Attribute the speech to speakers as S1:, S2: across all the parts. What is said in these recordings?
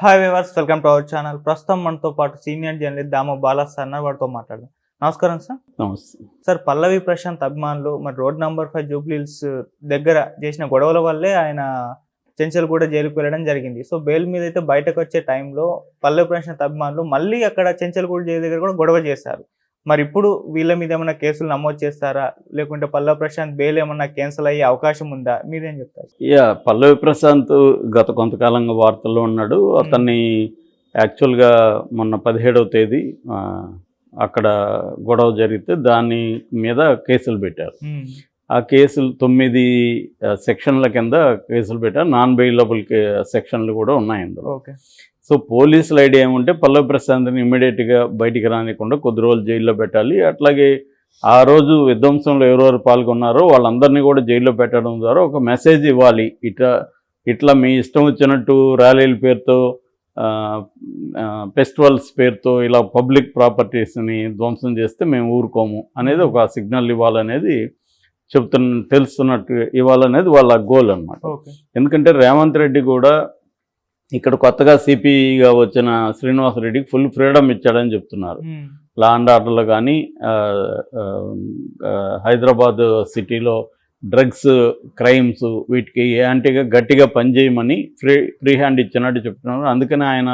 S1: Hi viewers, welcome to our channel. ప్రస్తుతం మనతో పాటు సీనియర్ జర్నలిస్ట్ దామ బాలా సార్ వారితో మాట్లాడదాం. నమస్కారం సార్.
S2: నమస్తే
S1: సార్, పల్లవి ప్రశాంత్ అభిమానులు మరి రోడ్ నంబర్ 5 జూబ్లీహిల్స్ దగ్గర చేసిన గొడవల వల్లే ఆయన చెంచల్గూడ జైలుకు వెళ్ళడం జరిగింది. సో బెయిల్ మీద అయితే బయటకు వచ్చే టైంలో పల్లవి ప్రశాంత్ అభిమానులు మళ్ళీ అక్కడ చెంచల్గూడ జైలు దగ్గర కూడా గొడవ చేశారు. మరి ఇప్పుడు వీళ్ళ మీద ఏమైనా కేసులు నమోదు చేస్తారా, లేకుంటే పల్లవి ప్రశాంత్ బెయిల్ ఏమన్నా క్యాన్సిల్ అయ్యే అవకాశం ఉందా? మీరేం చెప్తారు?
S2: పల్లవి ప్రశాంత్ గత కొంతకాలంగా వార్తల్లో ఉన్నాడు. అతన్ని యాక్చువల్గా మొన్న 17వ తేదీ అక్కడ గొడవ జరిగితే దాని మీద కేసులు పెట్టారు. ఆ కేసులు 9 సెక్షన్ల కింద కేసులు పెట్టారు. నాన్ బెయిలబుల్ సెక్షన్లు కూడా ఉన్నాయి అందులో. సో పోలీసుల ఐడియా ఏమంటే పల్లవి ప్రశాంత్ని ఇమ్మీడియట్గా బయటికి రానికుండా కొద్ది రోజులు జైల్లో పెట్టాలి. అట్లాగే ఆ రోజు విధ్వంసంలో ఎవరెవరు పాల్గొన్నారో వాళ్ళందరినీ కూడా జైల్లో పెట్టడం ద్వారా ఒక మెసేజ్ ఇవ్వాలి. ఇట్లా మీ ఇష్టం వచ్చినట్టు ర్యాలీల పేరుతో, ఫెస్టివల్స్ పేరుతో ఇలా పబ్లిక్ ప్రాపర్టీస్ని ధ్వంసం చేస్తే మేము ఊరుకోము అనేది ఒక సిగ్నల్ ఇవ్వాలనేది తెలుస్తున్నట్టు ఇవ్వాలనేది వాళ్ళ గోల్ అన్నమాట. ఎందుకంటే రేవంత్ రెడ్డి కూడా ఇక్కడ కొత్తగా సిపిగా వచ్చిన శ్రీనివాస్ రెడ్డికి ఫుల్ ఫ్రీడమ్ ఇచ్చాడని చెప్తున్నారు. లా అండ్ ఆర్డర్లో కానీ హైదరాబాద్ సిటీలో డ్రగ్స్ క్రైమ్స్ వీటికి యాంటీగా గట్టిగా పనిచేయమని ఫ్రీ హ్యాండ్ ఇచ్చినట్టు చెప్తున్నారు. అందుకని ఆయన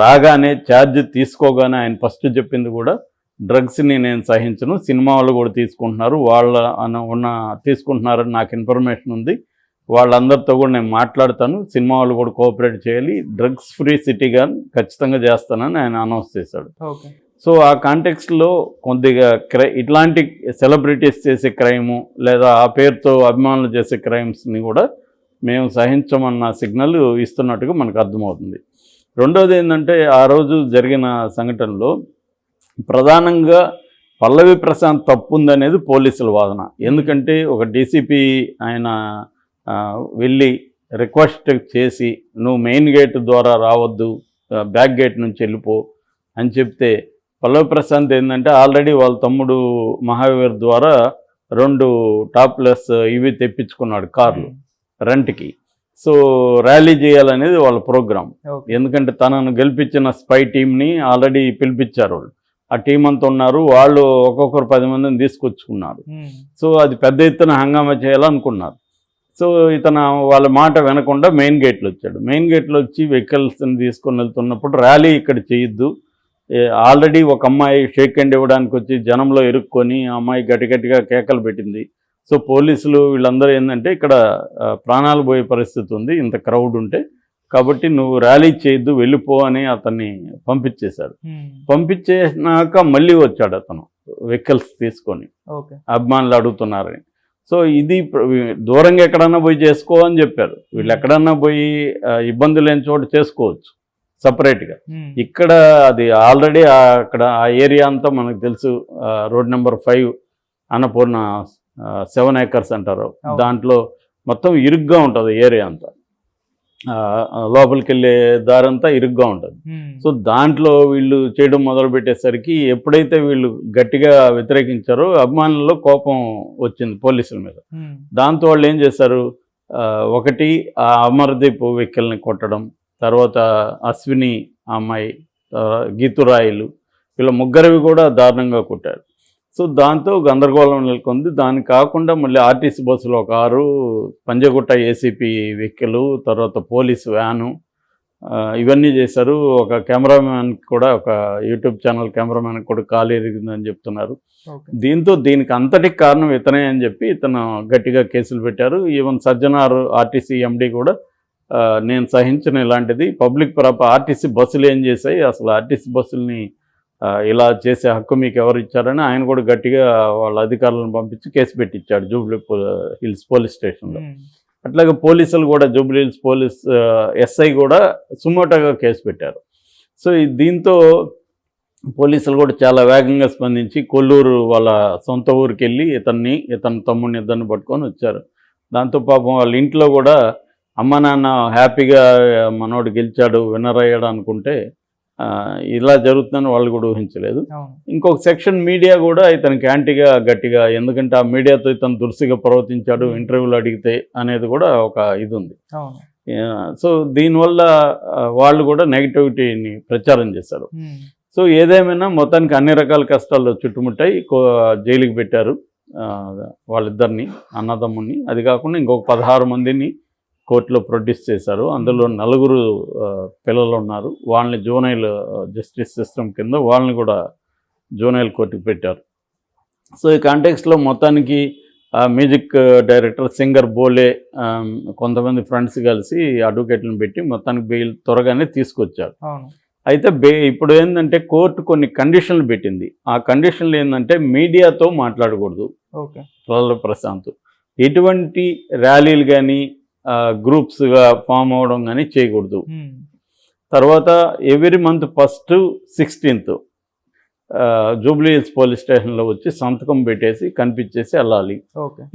S2: రాగానే ఛార్జ్ తీసుకోగానే ఆయన ఫస్ట్ చెప్పింది కూడా డ్రగ్స్ని నేను సహించను, సినిమా వాళ్ళు కూడా తీసుకుంటున్నారు, తీసుకుంటున్నారని నాకు ఇన్ఫర్మేషన్ ఉంది, వాళ్ళందరితో కూడా నేను మాట్లాడతాను, సినిమా వాళ్ళు కూడా కోఆపరేట్ చేయాలి, డ్రగ్స్ ఫ్రీ సిటీగా ఖచ్చితంగా చేస్తానని ఆయన అనౌన్స్ చేశాడు. సో ఆ కాంటెక్స్ట్లో కొద్దిగా ఇట్లాంటి సెలబ్రిటీస్ చేసే క్రైము లేదా ఆ పేరుతో అభిమానులు చేసే క్రైమ్స్ని కూడా మేము సహించమన్న సిగ్నల్ ఇస్తున్నట్టుగా మనకు అర్థమవుతుంది. రెండోది ఏంటంటే ఆ రోజు జరిగిన సంఘటనలో ప్రధానంగా పల్లవి ప్రశాంత్ తప్పు ఉందనేది పోలీసుల వాదన. ఎందుకంటే ఒక డీసీపీ ఆయన వెళ్ళి రిక్వెస్ట్ చేసి నువ్వు మెయిన్ గేట్ ద్వారా రావద్దు, బ్యాక్ గేట్ నుంచి వెళ్ళిపో అని చెప్తే పల్లవి ప్రశాంత్ ఏంటంటే ఆల్రెడీ వాళ్ళ తమ్ముడు మహావీర్ ద్వారా 2 టాప్లెస్ ఇవి తెప్పించుకున్నాడు కార్లు రెంట్కి. సో ర్యాలీ చేయాలనేది వాళ్ళ ప్రోగ్రామ్. ఎందుకంటే తనను గెలిపించిన స్పై టీంని ఆల్రెడీ పిలిపించారు వాళ్ళు. ఆ టీం అంతా ఉన్నారు, వాళ్ళు ఒక్కొక్కరు 10 మందిని తీసుకొచ్చుకున్నారు. సో అది పెద్ద ఎత్తున హంగామా చేయాలనుకున్నారు. సో ఇతను వాళ్ళ మాట వినకుండా మెయిన్ గేట్లో వచ్చాడు. మెయిన్ గేట్లో వచ్చి వెహికల్స్ని తీసుకొని వెళ్తున్నప్పుడు ర్యాలీ ఇక్కడ చేయొద్దు, ఆల్రెడీ ఒక అమ్మాయి షేక్ హ్యాండ్ ఇవ్వడానికి వచ్చి జనంలో ఇరుక్కొని ఆ అమ్మాయి గట్టిగా కేకలు పెట్టింది. సో పోలీసులు వీళ్ళందరూ ఏంటంటే ఇక్కడ ప్రాణాలు పోయే పరిస్థితి ఉంది ఇంత క్రౌడ్ ఉంటే, కాబట్టి నువ్వు ర్యాలీ చేయొద్దు వెళ్ళిపో అని అతన్ని పంపించేశాడు. పంపించేసినాక మళ్ళీ వచ్చాడు అతను వెహికల్స్ తీసుకొని, అభిమానులు అడుగుతున్నారని. సో ఇది దూరంగా ఎక్కడన్నా పోయి చేసుకో అని చెప్పారు. వీళ్ళు ఎక్కడన్నా పోయి ఇబ్బంది లేని చోట చేసుకోవచ్చు సపరేట్గా. ఇక్కడ అది ఆల్రెడీ అక్కడ ఆ ఏరియా అంతా మనకు తెలుసు. రోడ్ నెంబర్ 5 అన్నపూర్ణ 7 acres అంటారు. దాంట్లో మొత్తం ఇరుగ్గా ఉంటుంది ఏరియా అంతా, లోపలికి వెళ్ళే దారంతా ఇరుగ్గా ఉంటుంది. సో దాంట్లో వీళ్ళు చేయడం మొదలుపెట్టేసరికి ఎప్పుడైతే వీళ్ళు గట్టిగా వ్యతిరేకించారో అభిమానుల్లో కోపం వచ్చింది పోలీసుల మీద. దాంతో వాళ్ళు ఏం చేశారు, ఒకటి ఆ అమర్దీప్ వెహికల్ని కొట్టడం, తర్వాత అశ్విని అమ్మాయి, గీతురాయిలు, వీళ్ళ ముగ్గురివి కూడా దారుణంగా కొట్టారు. సో దాంతో గందరగోళం నెలకొంది. దానికి కాకుండా మళ్ళీ ఆర్టీసీ బస్సులో ఒక 6, పంజగుట్ట ఏసీపీ వెహికల్, తర్వాత పోలీసు వ్యాను, ఇవన్నీ చేశారు. ఒక కెమెరామ్యాన్ కూడా, ఒక యూట్యూబ్ ఛానల్ కెమెరామ్యాన్ కూడా కాలు ఎరిగిందని చెప్తున్నారు. దీనికి అంతటికి కారణం ఇతనే అని చెప్పి ఇతను గట్టిగా కేసులు పెట్టారు. ఈవెన్ సజ్జనార్ ఆర్టీసీ ఎండీ కూడా నేను సహించిన ఇలాంటిది పబ్లిక్ ఆర్టీసీ బస్సులు ఏం చేశాయి, అసలు ఆర్టీసీ బస్సుల్ని ఇలా చేసే హక్కు మీకు ఎవరు ఇచ్చారని ఆయన కూడా గట్టిగా వాళ్ళ అధికారులను పంపించి కేసు పెట్టించాడు జూబ్లీ హిల్స్ పోలీస్ స్టేషన్లో. అట్లాగే పోలీసులు కూడా జూబ్లీ హిల్స్ పోలీస్ ఎస్ఐ కూడా సుమోటోగా కేసు పెట్టారు. సో దీంతో పోలీసులు కూడా చాలా వేగంగా స్పందించి కొల్లూరు వాళ్ళ సొంత ఊరికి వెళ్ళి ఇతని తమ్ముడిని ఇద్దరిని పట్టుకొని వచ్చారు. దాంతో పాపం వాళ్ళ ఇంట్లో కూడా అమ్మ నాన్న హ్యాపీగా మనోడు గెలిచాడు, విన్నర్ అయ్యాడు అనుకుంటే ఇలా జరుగుతుందని వాళ్ళు కూడా ఊహించలేదు. ఇంకొక సెక్షన్ మీడియా కూడా ఇతనికి యాంటీగా గట్టిగా, ఎందుకంటే ఆ మీడియాతో ఇతను దురుసుగా ప్రవర్తించాడు ఇంటర్వ్యూలు అడిగితే అనేది కూడా ఒక ఇది ఉంది. సో దీనివల్ల వాళ్ళు కూడా నెగిటివిటీని ప్రచారం చేశారు. సో ఏదేమైనా మొత్తానికి అన్ని రకాల కష్టాలు చుట్టుముట్టాయి. జైలుకి పెట్టారు వాళ్ళిద్దరిని, అన్నదమ్ముని. అది కాకుండా ఇంకొక 16 మందిని కోర్టులో ప్రొడ్యూస్ చేశారు. అందులో 4 పిల్లలు ఉన్నారు. వాళ్ళని జూనైల్ జస్టిస్ సిస్టమ్ కింద వాళ్ళని కూడా జూనైల్ కోర్టుకు పెట్టారు. సో ఈ కాంటెక్స్లో మొత్తానికి మ్యూజిక్ డైరెక్టర్ సింగర్ బోలే కొంతమంది ఫ్రెండ్స్ కలిసి అడ్వకేట్లను పెట్టి మొత్తానికి బెయిల్ త్వరగానే తీసుకొచ్చారు. అయితే ఇప్పుడు ఏంటంటే కోర్టు కొన్ని కండిషన్లు పెట్టింది. ఆ కండిషన్లు ఏంటంటే మీడియాతో మాట్లాడకూడదు పల్లవి ప్రశాంత్, ఎటువంటి ర్యాలీలు కానీ గ్రూప్స్గా ఫామ్ అవ్వడం కానీ చేయకూడదు. తర్వాత every month 1st 16th Jubilee hills police స్టేషన్లో వచ్చి సంతకం పెట్టేసి కనిపించేసి వెళ్ళాలి.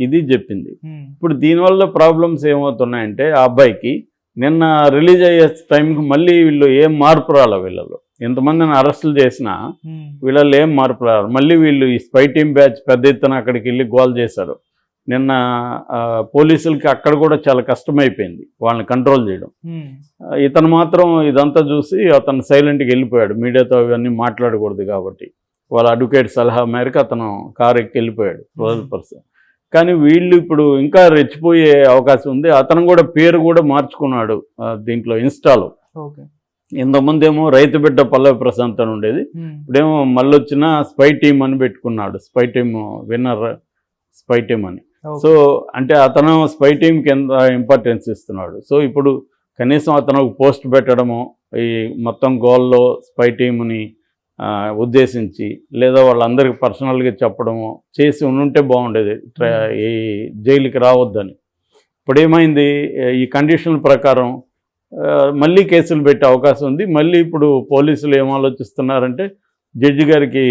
S2: ఇది చెప్పింది. ఇప్పుడు దీనివల్ల ప్రాబ్లమ్స్ ఏమవుతున్నాయంటే ఆ అబ్బాయికి నిన్న రిలీజ్ అయ్యే టైంకి మళ్ళీ వీళ్ళు ఏం మార్పు రాలే. వీళ్ళలో ఎంతమందిని అరెస్టులు చేసినా వీళ్ళలో ఏం మార్పు రాలి. మళ్ళీ వీళ్ళు ఈ స్పై టీమ్ బ్యాచ్ పెద్ద ఎత్తున అక్కడికి వెళ్ళి గోల్ చేశారు. నిన్న పోలీసులకి అక్కడ కూడా చాలా కష్టమైపోయింది వాళ్ళని కంట్రోల్ చేయడం. ఇతను మాత్రం ఇదంతా చూసి అతను సైలెంట్గా వెళ్ళిపోయాడు. మీడియాతో ఇవన్నీ మాట్లాడకూడదు కాబట్టి వాళ్ళ అడ్వకేట్ సలహా మేరకు అతను కారు ఎక్కి వెళ్ళిపోయాడు 12%. కానీ వీళ్ళు ఇప్పుడు ఇంకా రెచ్చిపోయే అవకాశం ఉంది. అతను కూడా పేరు కూడా మార్చుకున్నాడు దీంట్లో ఇన్స్టాలో. ఇంతకుముందు ఏమో రైతు బిడ్డ పల్లవి ప్రశాంత్ అని ఉండేది, ఇప్పుడేమో మళ్ళీ వచ్చిన స్పై టీమ్ అని పెట్టుకున్నాడు. Spy team winner spy team అని. సో అంటే అతను స్పై టీంకి ఎంత ఇంపార్టెన్స్ ఇస్తున్నాడు. సో ఇప్పుడు కనీసం అతను పోస్ట్ పెట్టడము, ఈ మొత్తం గోల్లో స్పై టీమ్ని ఉద్దేశించి లేదా వాళ్ళందరికీ పర్సనల్గా చెప్పడము చేసి ఉంటే బాగుండేది, ఈ జైలుకి రావద్దని. ఇప్పుడు ఏమైంది, ఈ కండిషన్ల ప్రకారం మళ్ళీ కేసులు పెట్టే అవకాశం ఉంది. మళ్ళీ ఇప్పుడు పోలీసులు ఏం ఆలోచిస్తున్నారంటే జడ్జి గారికి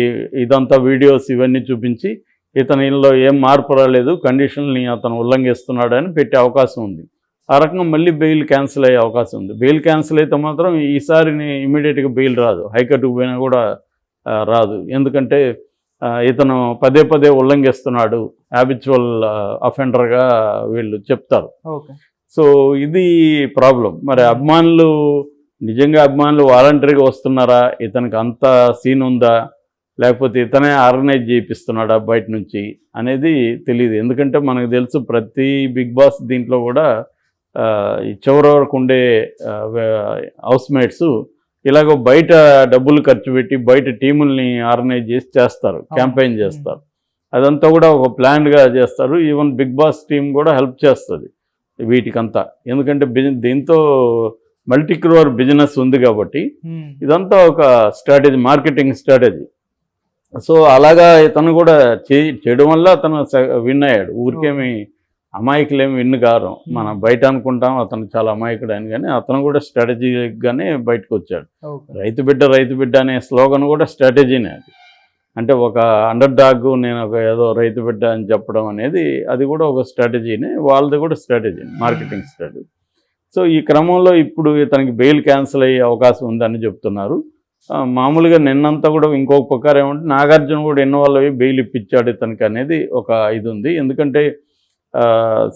S2: ఇదంతా వీడియోస్ ఇవన్నీ చూపించి ఇతనిలో ఏం మార్పు రాలేదు, కండిషన్ని అతను ఉల్లంఘిస్తున్నాడని పెట్టే అవకాశం ఉంది. ఆ రకంగా మళ్ళీ బెయిల్ క్యాన్సిల్ అయ్యే అవకాశం ఉంది. బెయిల్ క్యాన్సిల్ అయితే మాత్రం ఈసారి ఇమీడియట్గా బెయిల్ రాదు, హైకోర్టుకు పోయినా కూడా రాదు. ఎందుకంటే ఇతను పదే పదే ఉల్లంఘిస్తున్నాడు, హ్యాబిచువల్ అఫెండర్గా వీళ్ళు చెప్తారు. సో ఇది ప్రాబ్లం. మరి అభిమానులు నిజంగా వాలంటరీగా వస్తున్నారా, ఇతనికి అంత సీన్ ఉందా, లేకపోతే ఇతనే ఆర్గనైజ్ చేయిస్తున్నాడా బయట నుంచి అనేది తెలియదు. ఎందుకంటే మనకు తెలుసు ప్రతి బిగ్ బాస్ దీంట్లో కూడా ఈ చివరి వరకు ఉండే హౌస్మేట్స్ ఇలాగ బయట డబ్బులు ఖర్చు పెట్టి బయట టీముల్ని ఆర్గనైజ్ చేసి చేస్తారు, క్యాంపెయిన్ చేస్తారు. అదంతా కూడా ఒక ప్లాన్గా చేస్తారు. ఈవెన్ బిగ్ బాస్ టీం కూడా హెల్ప్ చేస్తుంది వీటికంతా. ఎందుకంటే దీంతో మల్టీ క్రోర్ బిజినెస్ ఉంది కాబట్టి ఇదంతా ఒక స్ట్రాటజీ, మార్కెటింగ్ స్ట్రాటజీ. సో అలాగా ఇతను కూడా చేయడం వల్ల అతను విన్ అయ్యాడు. ఊరికేమి అమాయకులేమి విన్ కారు. మనం బయట అనుకుంటాం అతను చాలా అమాయకుడు అని, కానీ అతను కూడా స్ట్రాటజీగానే బయటకు వచ్చాడు. రైతు బిడ్డ అనే స్లోగన్ కూడా స్ట్రాటజీనే. అది అంటే ఒక అండర్ డాగ్, నేను ఒక ఏదో రైతు బిడ్డ అని చెప్పడం అనేది అది కూడా ఒక స్ట్రాటజీనే, వాళ్ళది కూడా స్ట్రాటజీ, మార్కెటింగ్ స్ట్రాటజీ. సో ఈ క్రమంలో ఇప్పుడు ఇతనికి బెయిల్ క్యాన్సిల్ అయ్యే అవకాశం ఉందని చెప్తున్నారు. మామూలుగా నిన్నంతా కూడా ఇంకొక ప్రకారం ఏమంటే నాగార్జున కూడా ఇన్వాల్వ్ అయ్యి బెయిల్ ఇప్పించాడు ఇతనికి అనేది ఒక ఇది ఉంది. ఎందుకంటే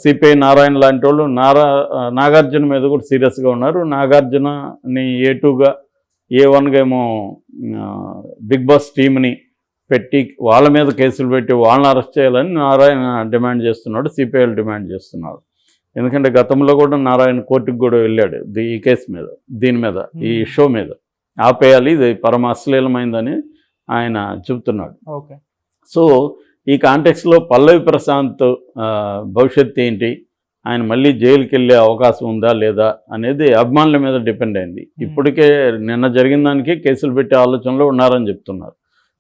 S2: సిపిఐ నారాయణ లాంటి వాళ్ళు నాగార్జున మీద కూడా సీరియస్గా ఉన్నారు. నాగార్జునని A2గా A1గా ఏమో బిగ్ బాస్ టీంని పెట్టి వాళ్ళ మీద కేసులు పెట్టి వాళ్ళని అరెస్ట్ చేయాలని నారాయణ డిమాండ్ చేస్తున్నాడు, సిపిఐలు డిమాండ్ చేస్తున్నారు. ఎందుకంటే గతంలో కూడా నారాయణ కోర్టుకు కూడా వెళ్ళాడు ఈ కేసు మీద, దీని మీద, ఈ షో మీద ఆపేయాలి, ఇది పరమ అశ్లీలమైందని ఆయన చెబుతున్నాడు. సో ఈ కాంటెక్స్లో పల్లవి ప్రశాంత్ భవిష్యత్తు ఏంటి, ఆయన మళ్ళీ జైలుకి వెళ్ళే అవకాశం ఉందా లేదా అనేది అభిమానుల మీద డిపెండ్ అయింది. ఇప్పటికే నిన్న జరిగిన దానికి కేసులు పెట్టే ఆలోచనలో ఉన్నారని చెప్తున్నారు.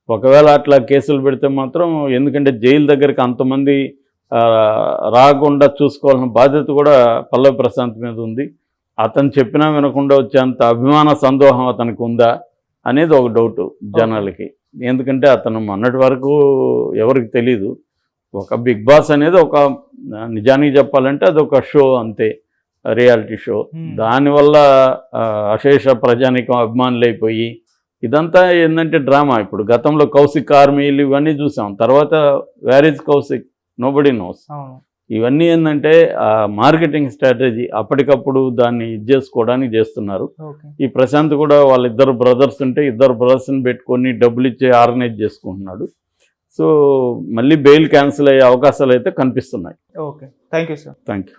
S2: ఒకవేళ అట్లా కేసులు పెడితే మాత్రం, ఎందుకంటే జైలు దగ్గరికి అంతమంది రాకుండా చూసుకోవాల్సిన బాధ్యత కూడా పల్లవి ప్రశాంత్ మీద ఉంది. అతను చెప్పినా వినకుండా వచ్చేంత అభిమాన సందోహం అతనికి ఉందా అనేది ఒక డౌట్ జనాలకి. ఎందుకంటే అతను మొన్నటి వరకు ఎవరికి తెలీదు. ఒక బిగ్ బాస్ అనేది ఒక నిజానికి చెప్పాలంటే అది ఒక షో అంతే, రియాలిటీ షో. దానివల్ల అశేష ప్రజానికం అభిమానులు అయిపోయి ఇదంతా ఏంటంటే డ్రామా. ఇప్పుడు గతంలో కౌశిక్ ఆర్మీలు ఇవన్నీ చూసాం, తర్వాత where is Kaushik, nobody nose. ఇవన్నీ ఏంటంటే మార్కెటింగ్ స్ట్రాటజీ, అప్పటికప్పుడు దాన్ని ఇది చేసుకోవడానికి చేస్తున్నారు. ఈ ప్రశాంత్ కూడా వాళ్ళిద్దరు బ్రదర్స్ ఉంటే ఇద్దరు బ్రదర్స్ని పెట్టుకొని డబ్బులు ఇచ్చి ఆర్గనైజ్ చేసుకుంటున్నాడు. సో మళ్ళీ బెయిల్ క్యాన్సిల్ అయ్యే అవకాశాలు అయితే కనిపిస్తున్నాయి.
S1: Okay, thank you sir.
S2: Thank you.